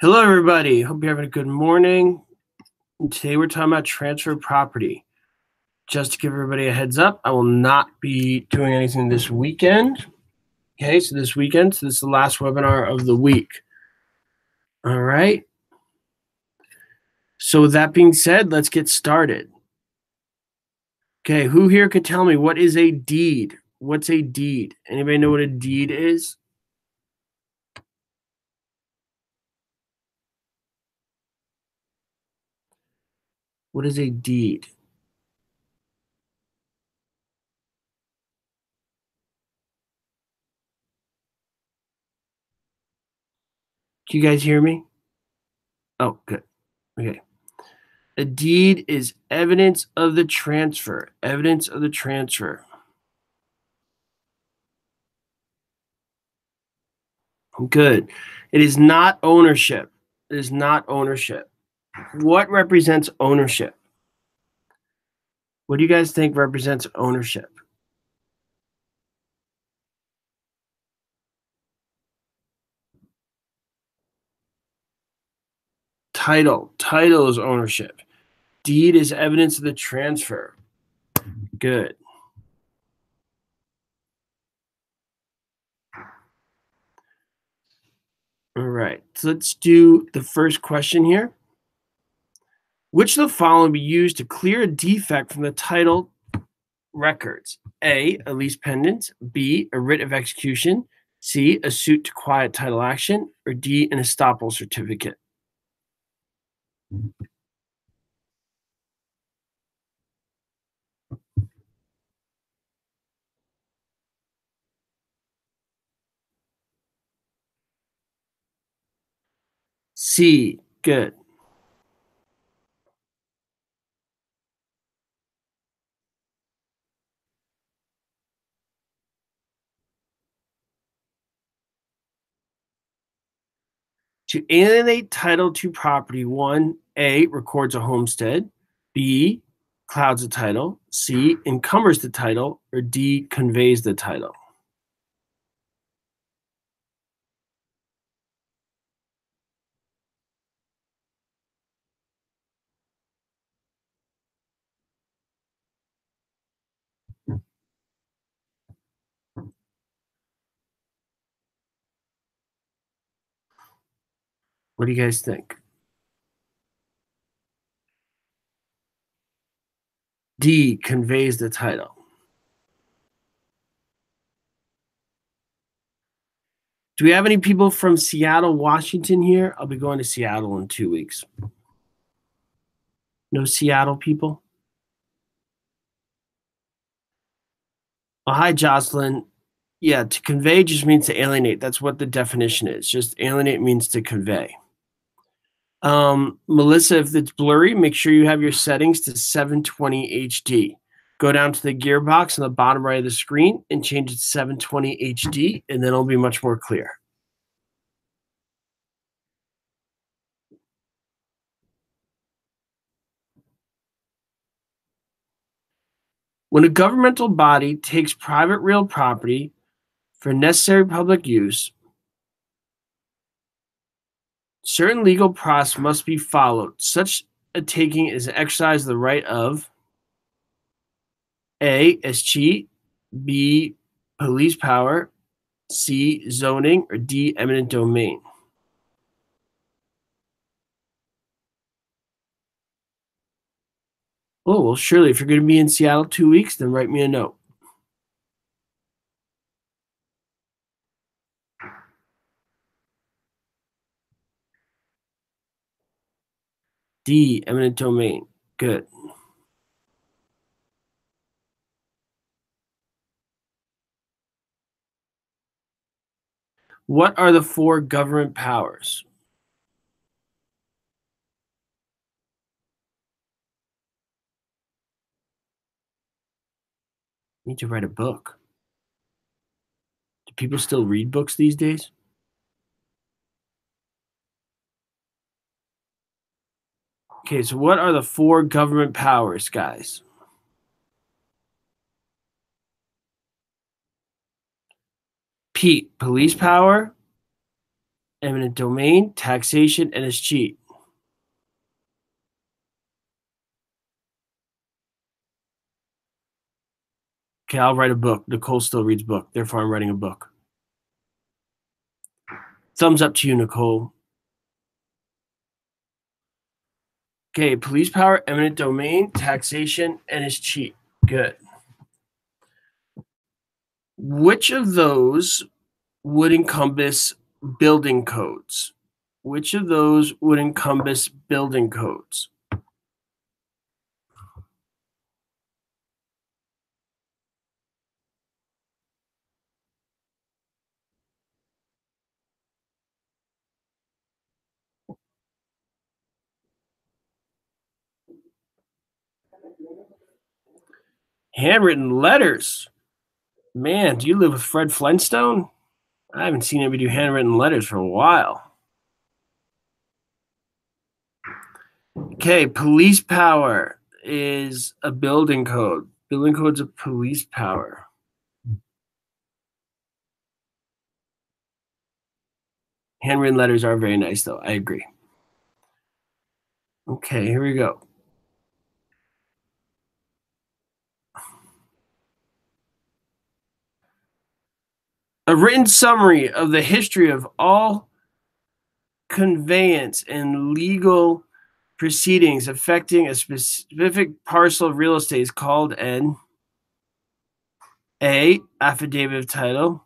Hello, everybody. Hope you're having a good morning. And today we're talking about transfer of property. Just to give everybody a heads up, I will not be doing anything this weekend. Okay, so this is the last webinar of the week. All right. So with that being said, let's get started. Okay, who here could tell me what is a deed? What's a deed? Anybody know what a deed is? What is a deed? Can you guys hear me? Oh, good. Okay. A deed is evidence of the transfer. Evidence of the transfer. Good. It is not ownership. It is not ownership. What represents ownership? What do you guys think represents ownership? Title. Title is ownership. Deed is evidence of the transfer. Good. All right. So let's do the first question here. Which of the following be used to clear a defect from the title records? A lease pendant, B, a writ of execution, C, a suit to quiet title action, or D, an estoppel certificate? C, good. To alienate title to property, 1, A, records a homestead, B, clouds the title, C, encumbers the title, or D, conveys the title? What do you guys think? D, conveys the title. Do we have any people from Seattle, Washington here? I'll be going to Seattle in 2 weeks. No Seattle people? Oh, hi, Jocelyn. Yeah, to convey just means to alienate. That's what the definition is. Just alienate means to convey. Melissa, if it's blurry, make sure you have your settings to 720 HD. Go down to the gearbox on the bottom right of the screen and change it to 720 HD, and then it'll be much more clear. When a governmental body takes private real property for necessary public use, certain legal process must be followed. Such a taking is an exercise of the right of A, escheat, B, police power, C, zoning, or D, eminent domain. Oh, well, surely if you're going to be in Seattle 2 weeks, then write me a note. D, eminent domain. Good. What are the 4 government powers? I need to write a book. Do people still read books these days? Okay, so what are the 4 government powers, guys? Pete, police power eminent domain, taxation, and escheat. Okay, I'll write a book. Nicole still reads book. Therefore, I'm writing a book. Thumbs up to you, Nicole. Okay, police power, eminent domain, taxation, and escheat. Good. Which of those would encompass building codes? Which of those would encompass building codes? Handwritten letters. Man, do you live with Fred Flintstone? I haven't seen anybody do handwritten letters for a while. Okay, police power is a building code. Building code's a police power. Handwritten letters are very nice, though. I agree. Okay, here we go. A written summary of the history of all conveyance and legal proceedings affecting a specific parcel of real estate is called an A, affidavit of title,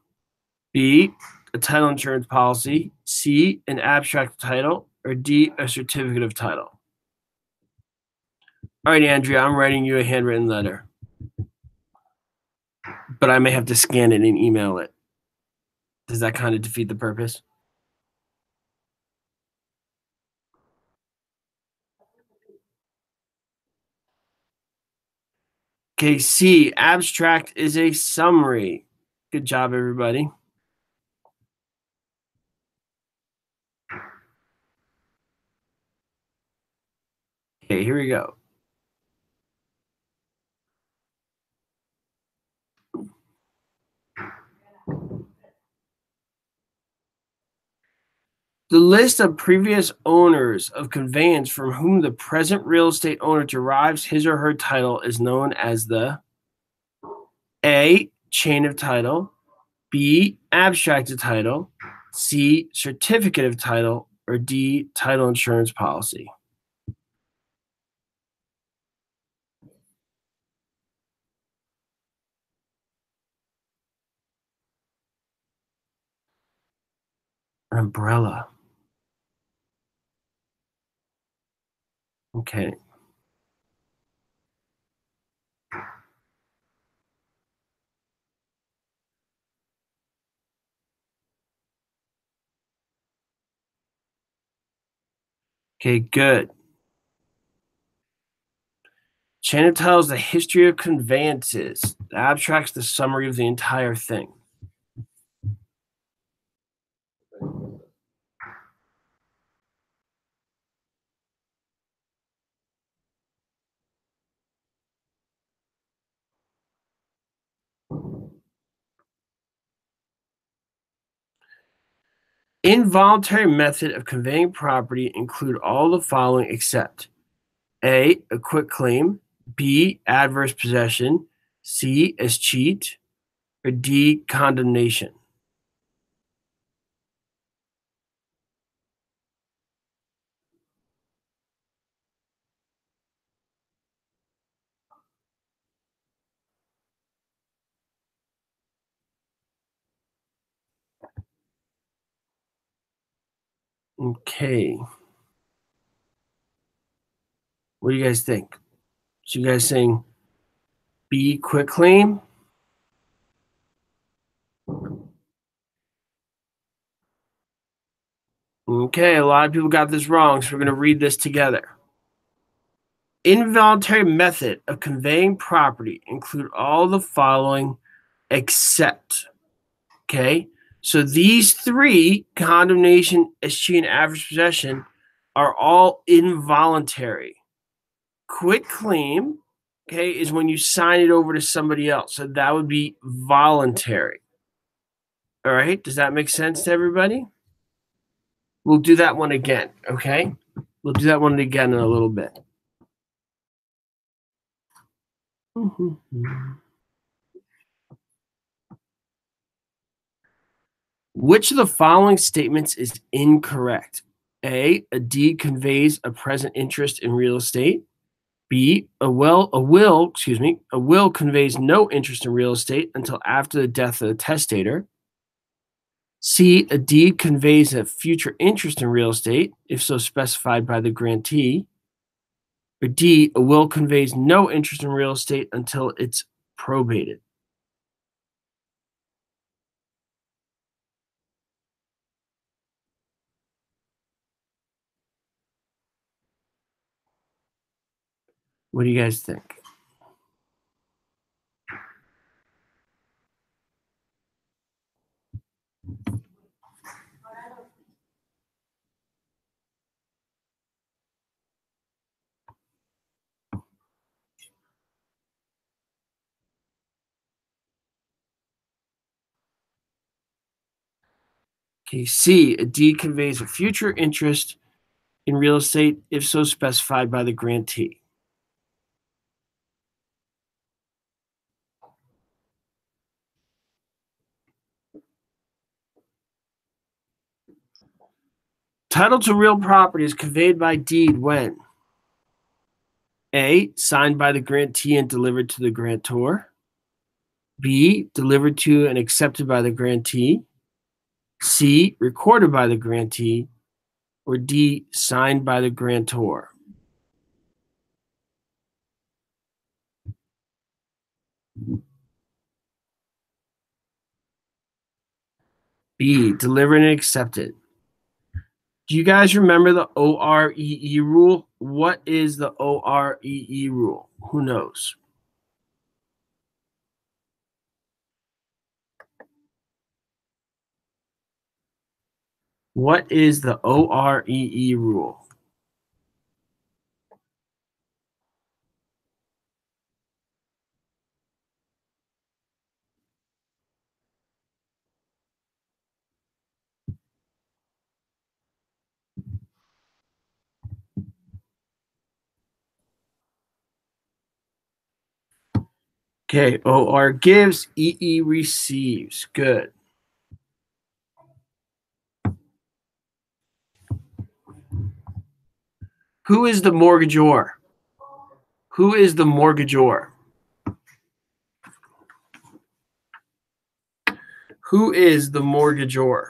B, a title insurance policy, C, an abstract title, or D, a certificate of title. All right, Andrea, I'm writing you a handwritten letter, but I may have to scan it and email it. Does that kind of defeat the purpose? Okay, C, abstract is a summary. Good job, everybody. Okay, here we go. The list of previous owners of conveyance from whom the present real estate owner derives his or her title is known as the A, chain of title, B, abstract of title, C, certificate of title, or D, title insurance policy. An umbrella. Okay. Okay, good. Chain of title is the history of conveyances. The abstract's the summary of the entire thing. Involuntary method of conveying property include all the following except A, a quitclaim, B, adverse possession, C, escheat, or D, condemnation. Okay. What do you guys think? So you guys saying B, quitclaim? Okay, a lot of people got this wrong, so we're going to read this together. Involuntary method of conveying property include all the following except. Okay, so these three, condemnation, escheat, and adverse possession, are all involuntary. Quitclaim, okay, is when you sign it over to somebody else. So that would be voluntary. All right, does that make sense to everybody? We'll do that one again, okay? We'll do that one again in a little bit. Which of the following statements is incorrect? A deed conveys a present interest in real estate. B, a will conveys no interest in real estate until after the death of the testator. C, a deed conveys a future interest in real estate, if so specified by the grantee. Or D, a will conveys no interest in real estate until it's probated. What do you guys think? Okay, C, a deed conveys a future interest in real estate, if so specified by the grantee. Title to real property is conveyed by deed when A, signed by the grantee and delivered to the grantor. B, delivered to and accepted by the grantee. C, recorded by the grantee. Or D, signed by the grantor. B, delivered and accepted. Do you guys remember the OREE rule? What is the OREE rule? Who knows? What is the OREE rule? Okay, OR gives, EE receives. Good. Who is the mortgagor? Who is the mortgagor? Who is the mortgagor?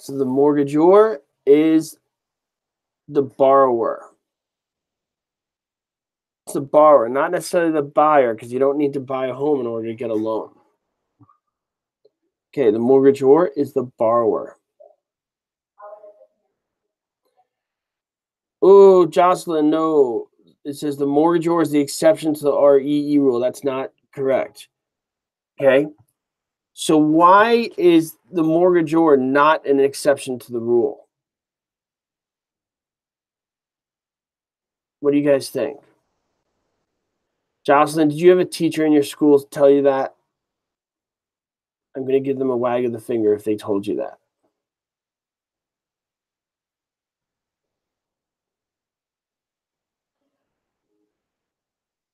So the mortgagor is the borrower. It's the borrower, not necessarily the buyer, because you don't need to buy a home in order to get a loan. Okay, the mortgagor is the borrower. Oh, Jocelyn, no. It says the mortgagor is the exception to the REE rule. That's not correct. Okay. So why is the mortgagor not an exception to the rule? What do you guys think? Jocelyn, did you have a teacher in your school tell you that? I'm going to give them a wag of the finger if they told you that.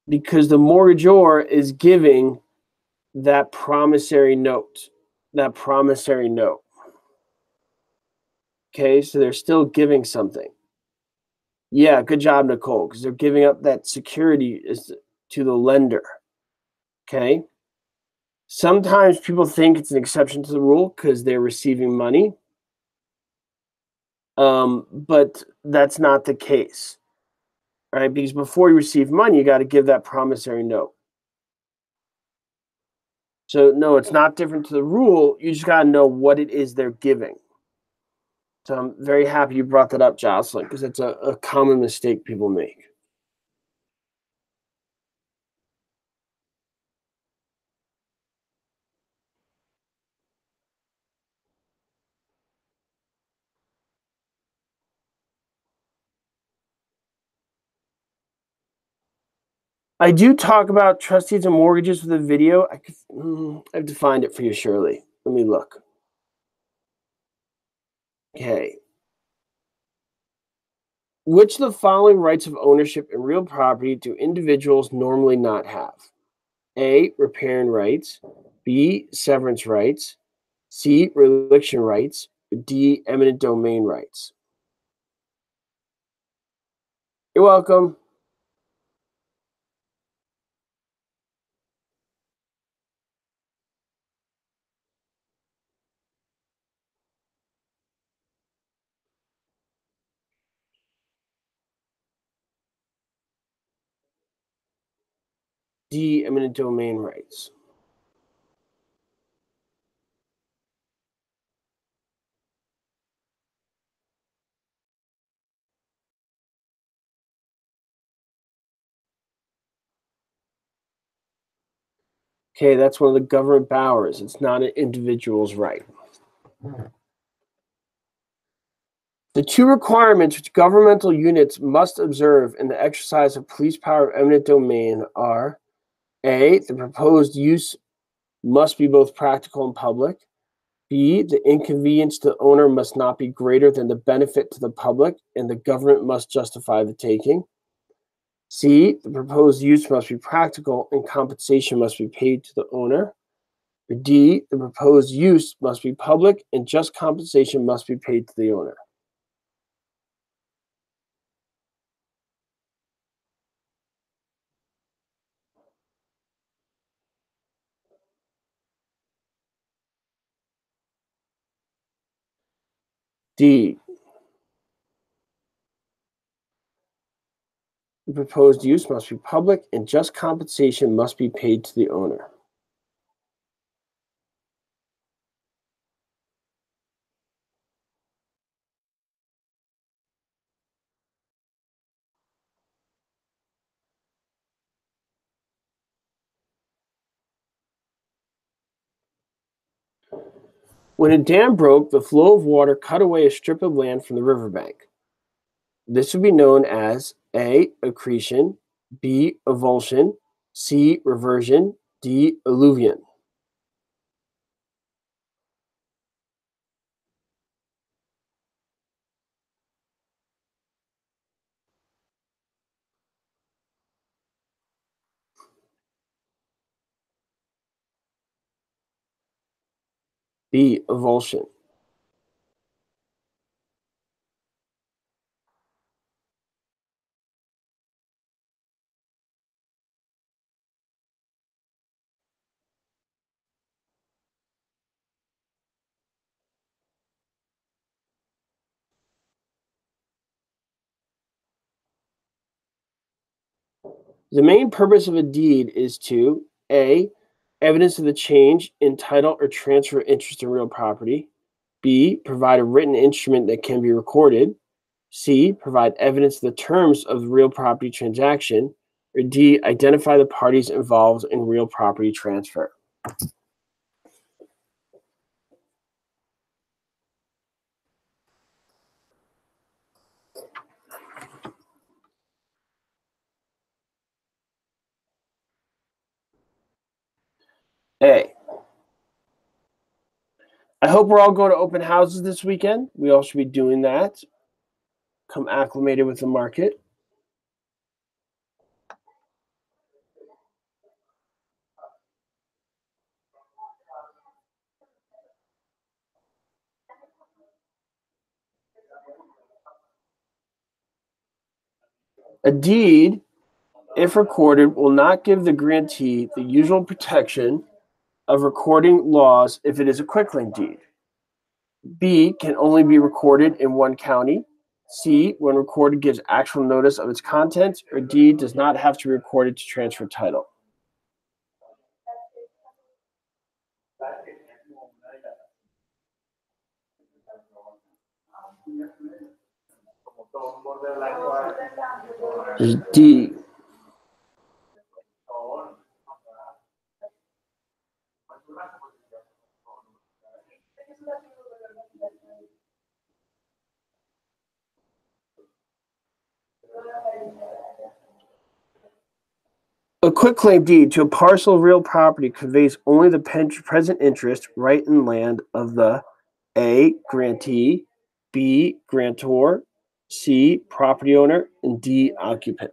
Because the mortgagor is giving that promissory note. That promissory note. Okay, so they're still giving something. Yeah, good job, Nicole, because they're giving up that security to the lender. Okay. Sometimes people think it's an exception to the rule because they're receiving money. But that's not the case. Right? Because before you receive money, you got to give that promissory note. So no, it's not different to the rule. You just got to know what it is they're giving. So I'm very happy you brought that up, Jocelyn, because it's a common mistake people make. I do talk about trustees and mortgages with a video. I've defined it for you, Shirley. Let me look. Okay. Which of the following rights of ownership in real property do individuals normally not have? A, riparian rights. B, severance rights. C, reliction rights. D, eminent domain rights. You're welcome. D, eminent domain rights. Okay, that's one of the government powers. It's not an individual's right. The two requirements which governmental units must observe in the exercise of police power of eminent domain are A, the proposed use must be both practical and public. B, the inconvenience to the owner must not be greater than the benefit to the public, and the government must justify the taking. C, the proposed use must be practical and compensation must be paid to the owner. Or D, the proposed use must be public and just compensation must be paid to the owner. D, the proposed use must be public and just compensation must be paid to the owner. When a dam broke, the flow of water cut away a strip of land from the riverbank. This would be known as A, accretion, B, avulsion, C, reversion, D, alluvion. B, avulsion. The main purpose of a deed is to A, evidence of the change in title or transfer of interest in real property. B, provide a written instrument that can be recorded. C, provide evidence of the terms of the real property transaction. Or D, identify the parties involved in real property transfer. A. I hope we're all going to open houses this weekend. We all should be doing that. Come acclimated with the market. A deed, if recorded, will not give the grantee the usual protection of recording laws if it is a quitclaim deed. B, can only be recorded in one county. C, when recorded, gives actual notice of its contents. Or D, does not have to be recorded to transfer title. D. A quitclaim deed to a parcel of real property conveys only the present interest, right, and land of the A. grantee, B. grantor, C. property owner, and D. occupant.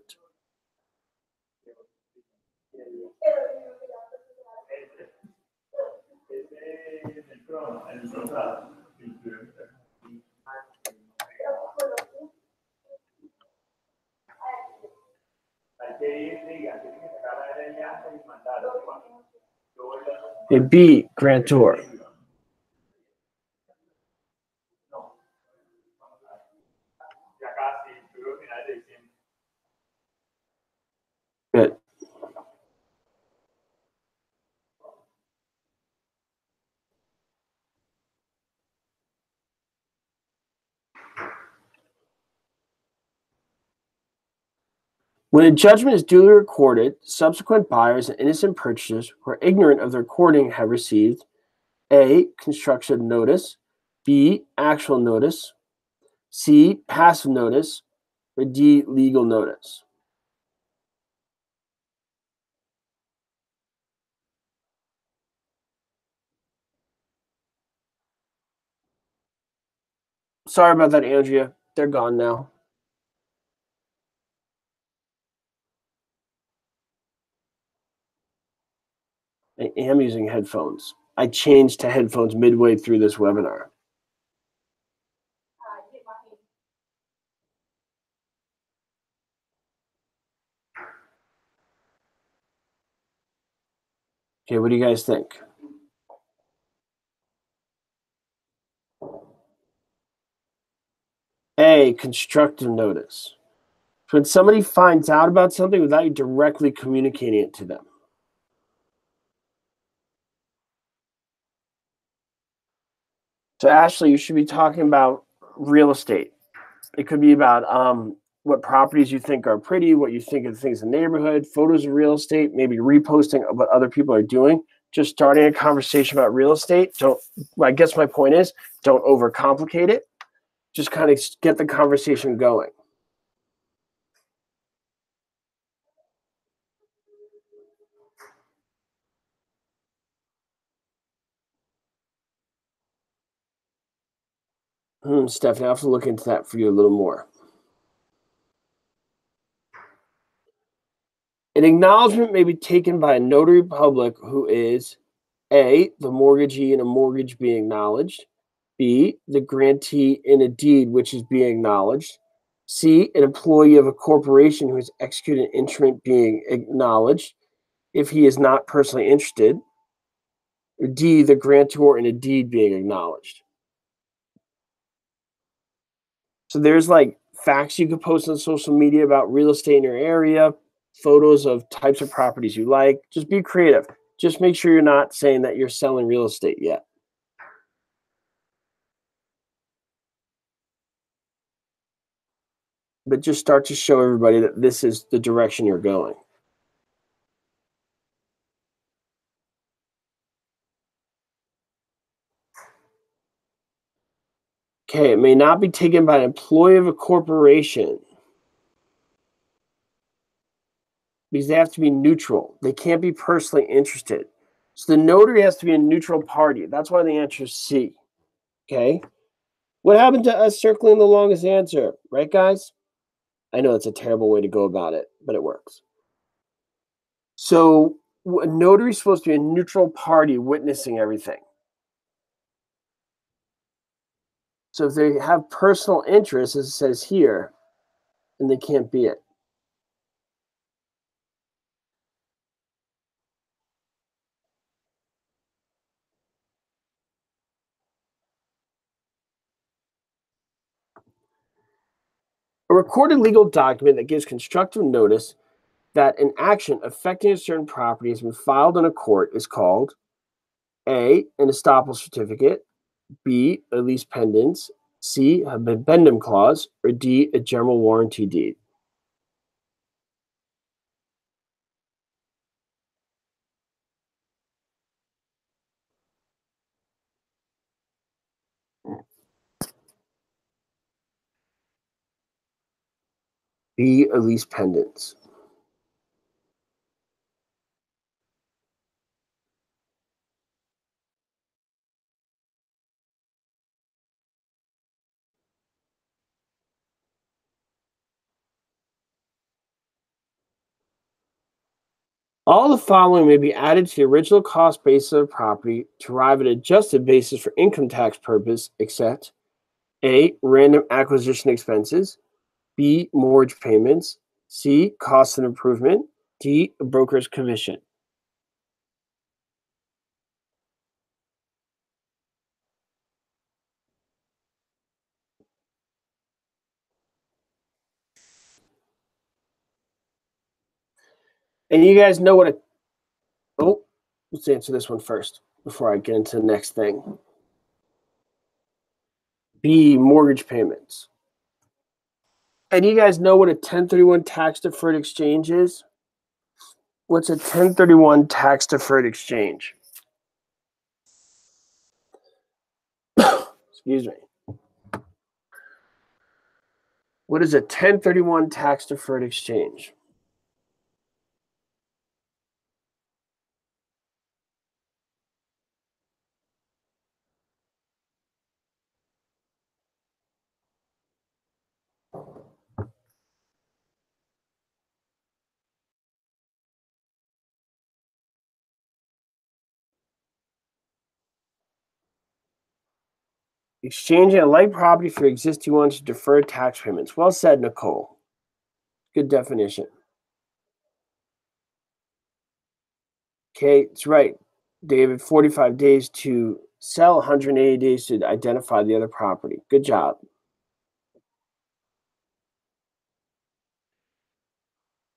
A B. grantor. Good. When a judgment is duly recorded, subsequent buyers and innocent purchasers who are ignorant of the recording have received A. constructive notice, B. actual notice, C. passive notice, or D. legal notice. Sorry about that, Andrea. They're gone now. I am using headphones. I changed to headphones midway through this webinar. Okay, what do you guys think? A. constructive notice. When somebody finds out about something without you directly communicating it to them. So, Ashley, you should be talking about real estate. It could be about what properties you think are pretty, what you think of things in the neighborhood, photos of real estate, maybe reposting what other people are doing. Just starting a conversation about real estate. I guess my point is, don't overcomplicate it. Just kind of get the conversation going. Stephanie, I'll have to look into that for you a little more. An acknowledgement may be taken by a notary public who is A, the mortgagee in a mortgage being acknowledged, B, the grantee in a deed which is being acknowledged, C, an employee of a corporation who has executed an instrument being acknowledged if he is not personally interested, or D, the grantor in a deed being acknowledged. So there's like facts you could post on social media about real estate in your area, photos of types of properties you like. Just be creative. Just make sure you're not saying that you're selling real estate yet. But just start to show everybody that this is the direction you're going. Okay, it may not be taken by an employee of a corporation because they have to be neutral. They can't be personally interested. So the notary has to be a neutral party. That's why the answer is C. Okay. What happened to us circling the longest answer? Right, guys? I know it's a terrible way to go about it, but it works. So a notary is supposed to be a neutral party witnessing everything. So if they have personal interest, as it says here, then they can't be it. A recorded legal document that gives constructive notice that an action affecting a certain property has been filed in a court is called A, an estoppel certificate, B, a lease pendants, C, a bendum clause, or D, a general warranty deed. B, a lease pendants. All the following may be added to the original cost basis of the property to arrive at an adjusted basis for income tax purpose, except A. Random acquisition expenses, B. Mortgage payments, C. Cost and improvement, D. A broker's commission. And you guys know what a oh, let's answer this one first before I get into the next thing. B. Mortgage payments. And you guys know what a 1031 tax deferred exchange is? What's a 1031 tax deferred exchange? Excuse me. What is a 1031 tax deferred exchange? Exchanging a like property for existing one to defer tax payments. Well said, Nicole. Good definition. Okay, it's right. David, 45 days to sell, 180 days to identify the other property. Good job.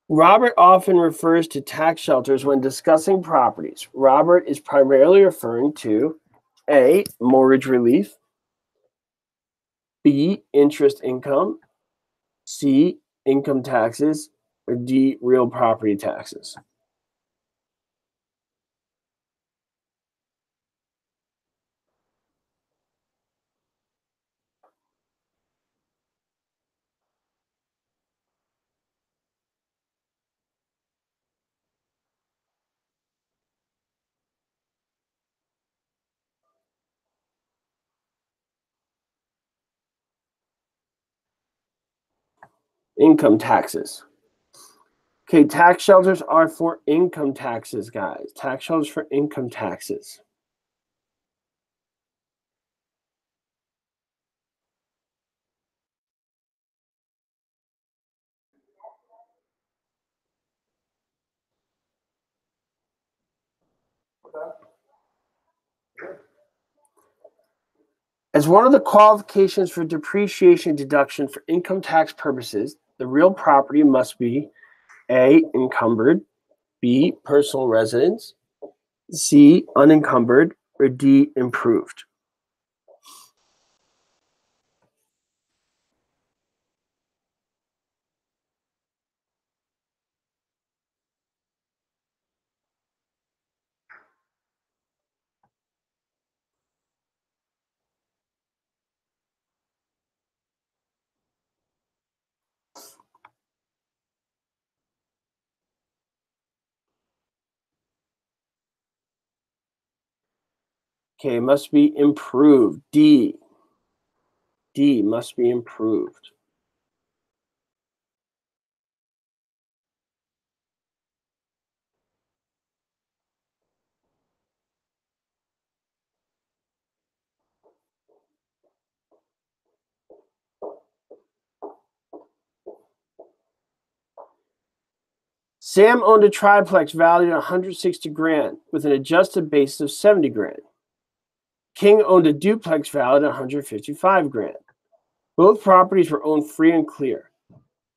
Robert often refers to tax shelters when discussing properties. Robert is primarily referring to A. Mortgage relief, B. Interest income, C. Income taxes, or D. Real property taxes. Income taxes. Okay, tax shelters are for income taxes, guys. Tax shelters for income taxes. As one of the qualifications for depreciation deduction for income tax purposes, the real property must be A. Encumbered, B. Personal residence, C. Unencumbered, or D. Improved. Okay, must be improved. D. D must be improved. Sam owned a triplex valued at 160 grand with an adjusted basis of 70 grand. King owned a duplex valued at 155 grand. Both properties were owned free and clear.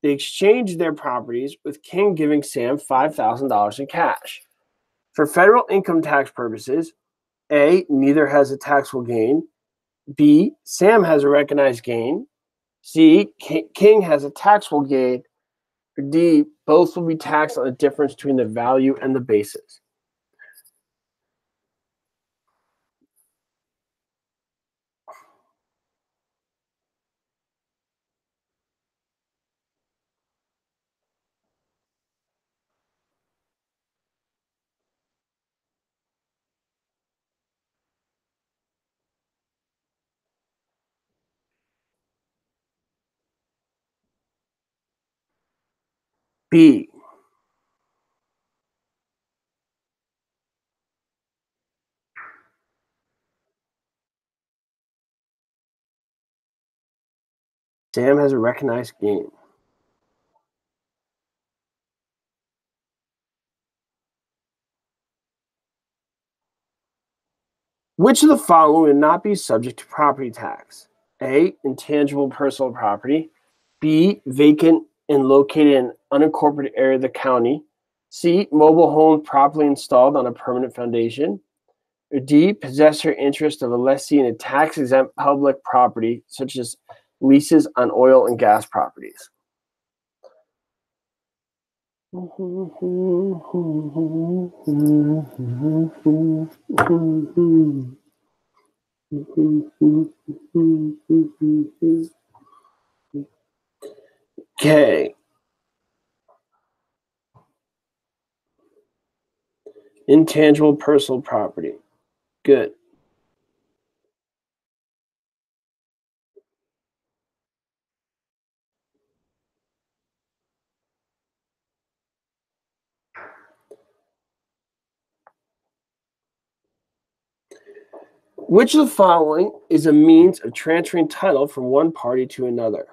They exchanged their properties, with King giving Sam $5,000 in cash. For federal income tax purposes, A. Neither has a taxable gain. B. Sam has a recognized gain. C. King has a taxable gain. Or D. Both will be taxed on the difference between the value and the basis. B. Sam has a recognized game. Which of the following would not be subject to property tax? A. Intangible personal property. B. Vacant and located in an unincorporated area of the county. C. Mobile home properly installed on a permanent foundation. Or D. Possessor interest of a lessee in a tax-exempt public property, such as leases on oil and gas properties. Okay. Intangible personal property. Good. Which of the following is a means of transferring title from one party to another?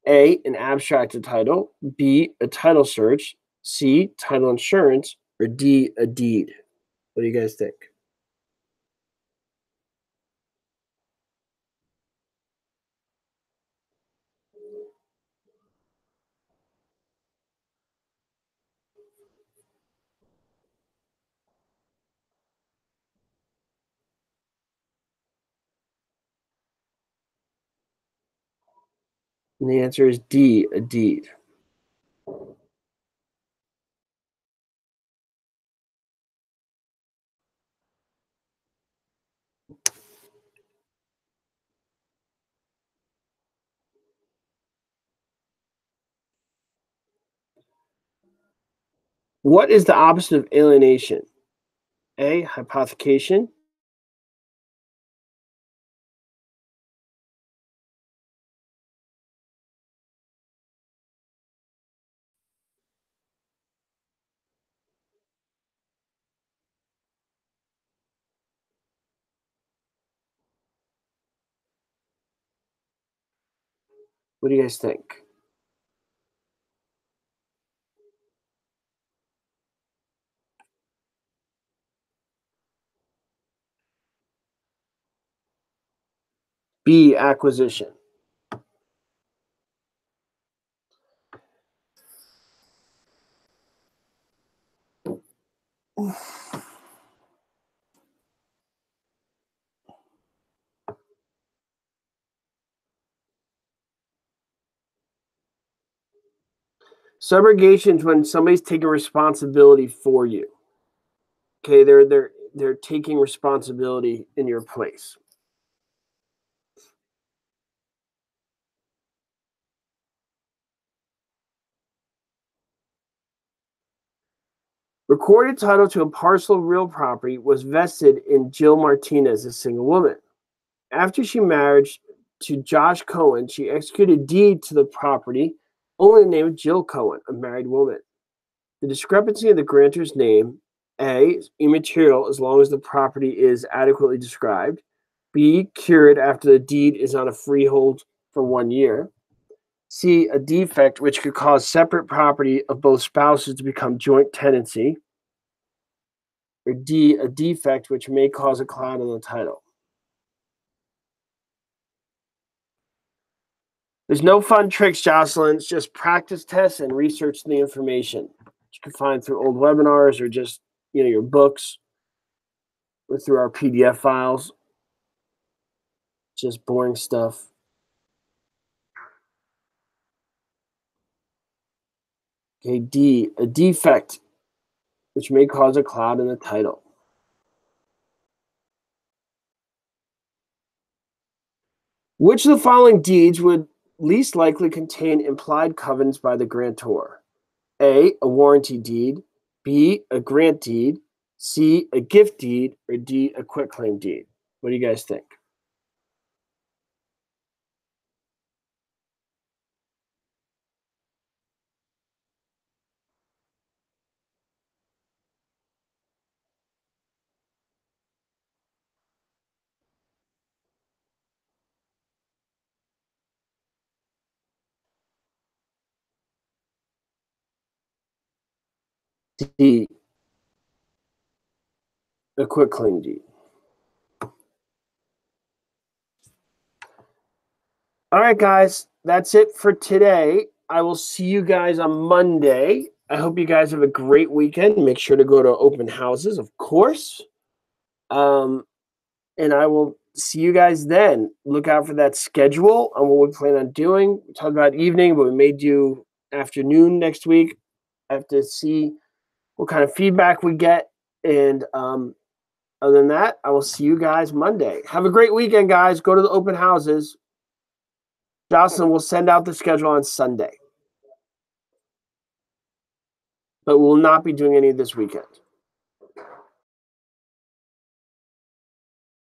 A. An abstracted title. B. A title search. C. Title insurance. Or D. A deed. What do you guys think? And the answer is D. A deed. What is the opposite of alienation? A. Hypothecation. What do you guys think? B. Acquisition. Subrogation is when somebody's taking responsibility for you. Okay, they're taking responsibility in your place. Recorded title to a parcel of real property was vested in Jill Martinez, a single woman. After she married to Josh Cohen, she executed a deed to the property only in the name of Jill Cohen, a married woman. The discrepancy of the grantor's name, A, is immaterial as long as the property is adequately described. B, cured after the deed is on a freehold for 1 year. C, a defect which could cause separate property of both spouses to become joint tenancy. Or D, a defect which may cause a cloud on the title. There's no fun tricks, Jocelyn. It's just practice tests and research the information you can find through old webinars or just your books or through our PDF files. Just boring stuff. Okay, D, a defect which may cause a cloud in the title. Which of the following deeds would least likely contain implied covenants by the grantor? A, a warranty deed. B, a grant deed. C, a gift deed. Or D, a quitclaim deed. What do you guys think? D, a quick claim deed. All right, guys, that's it for today. I will see you guys on Monday. I hope you guys have a great weekend. Make sure to go to open houses, of course. And I will see you guys then. Look out for that schedule on what we plan on doing. We talked about evening, but we may do afternoon next week. I have to see what kind of feedback we get. And other than that, I will see you guys Monday. Have a great weekend, guys. Go to the open houses. Jocelyn will send out the schedule on Sunday. But we'll not be doing any this weekend.